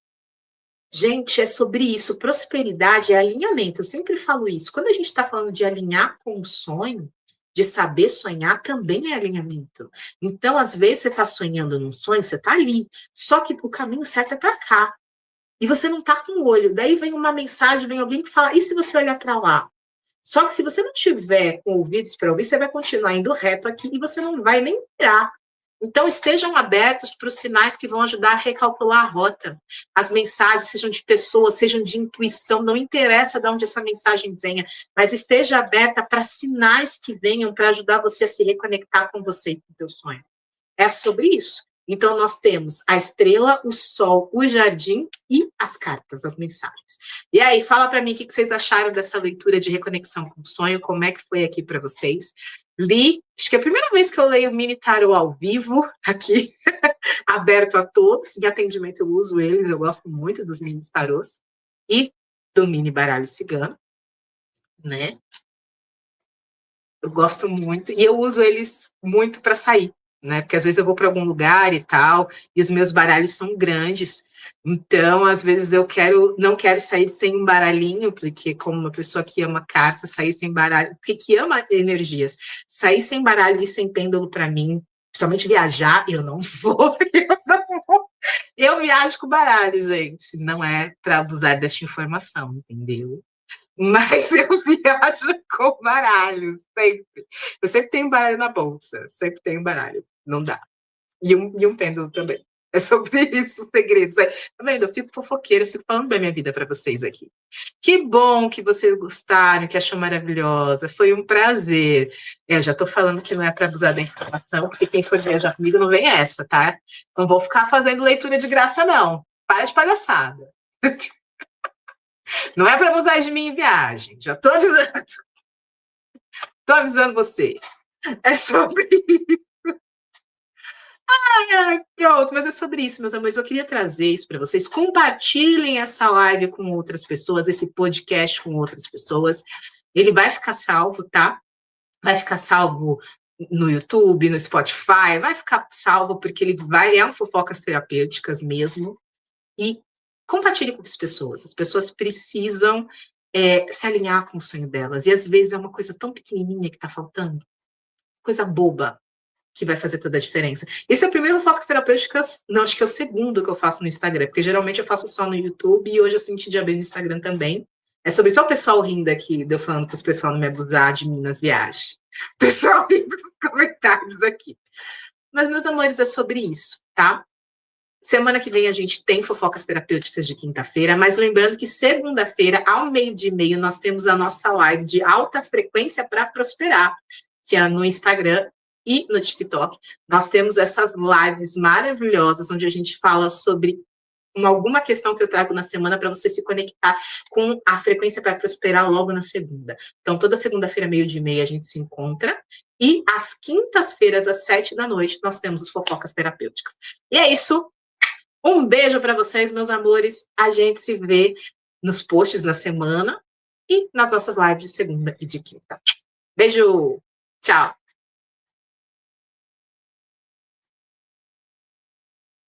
Gente, é sobre isso. Prosperidade é alinhamento. Eu sempre falo isso. Quando a gente está falando de alinhar com o sonho, de saber sonhar, também é alinhamento. Então, às vezes, você está sonhando num sonho, você está ali. Só que o caminho certo é para cá. E você não está com o olho. Daí vem uma mensagem, vem alguém que fala, e se você olhar para lá? Só que se você não tiver com ouvidos para ouvir, você vai continuar indo reto aqui e você não vai nem virar. Então, estejam abertos para os sinais que vão ajudar a recalcular a rota. As mensagens, sejam de pessoas, sejam de intuição, não interessa de onde essa mensagem venha, mas esteja aberta para sinais que venham para ajudar você a se reconectar com você e com o teu sonho. É sobre isso. Então, nós temos a estrela, o sol, o jardim e as cartas, as mensagens. E aí, fala para mim o que vocês acharam dessa leitura de reconexão com o sonho, como é que foi aqui para vocês. Li, acho que é a primeira vez que eu leio o mini tarô ao vivo, aqui, aberto a todos. Em atendimento eu uso eles, eu gosto muito dos mini tarôs. E do mini baralho cigano, né? Eu gosto muito. E eu uso eles muito para sair, né? Porque às vezes eu vou para algum lugar e tal, e os meus baralhos são grandes. Então, às vezes eu não quero sair sem um baralhinho, porque como uma pessoa que ama carta, sair sem baralho, porque que ama energias, sair sem baralho e sem pêndulo para mim, principalmente viajar, eu não vou, eu não vou. Eu viajo com baralho, gente, não é para abusar desta informação, entendeu? Mas eu viajo com baralho, sempre. Eu sempre tenho baralho na bolsa, sempre tenho baralho. Não dá. E um pêndulo também. É sobre isso, os segredos. Tá vendo? Eu fico fofoqueira, eu fico falando da minha vida para vocês aqui. Que bom que vocês gostaram, que achou maravilhosa. Foi um prazer. Eu já tô falando que não é para abusar da informação, porque quem for viajar comigo não vem essa, tá? Não vou ficar fazendo leitura de graça, não. Para de palhaçada. Não é para abusar de mim em viagem. Já tô avisando. Tô avisando você. É sobre isso. Pronto, mas é sobre isso, meus amores. Eu queria trazer isso para vocês. Compartilhem essa live com outras pessoas, esse podcast com outras pessoas. Ele vai ficar salvo, tá? Vai ficar salvo no YouTube, no Spotify, vai ficar salvo porque ele é um fofocas terapêuticas mesmo. E compartilhe com as pessoas. As pessoas precisam se alinhar com o sonho delas. E às vezes é uma coisa tão pequenininha que está faltando. Coisa boba que vai fazer toda a diferença. Esse é o primeiro Focas Terapêuticas, não, acho que é o segundo que eu faço no Instagram, porque geralmente eu faço só no YouTube e hoje eu senti de abrir no Instagram também. É sobre só o pessoal rindo aqui, eu falando para o pessoal não me abusar de mim nas viagens. O pessoal rindo nos comentários aqui. Mas, meus amores, é sobre isso, tá? Semana que vem a gente tem fofocas terapêuticas de quinta-feira, mas lembrando que segunda-feira, ao 12:30, nós temos a nossa live de alta frequência para prosperar, que é no Instagram e no TikTok. Nós temos essas lives maravilhosas, onde a gente fala sobre alguma questão que eu trago na semana para você se conectar com a frequência para prosperar logo na segunda. Então, toda segunda-feira, 12:30, a gente se encontra. E às quintas-feiras, às 7 da noite, nós temos os Fofocas Terapêuticas. E é isso. Um beijo para vocês, meus amores. A gente se vê nos posts na semana e nas nossas lives de segunda e de quinta. Beijo! Tchau!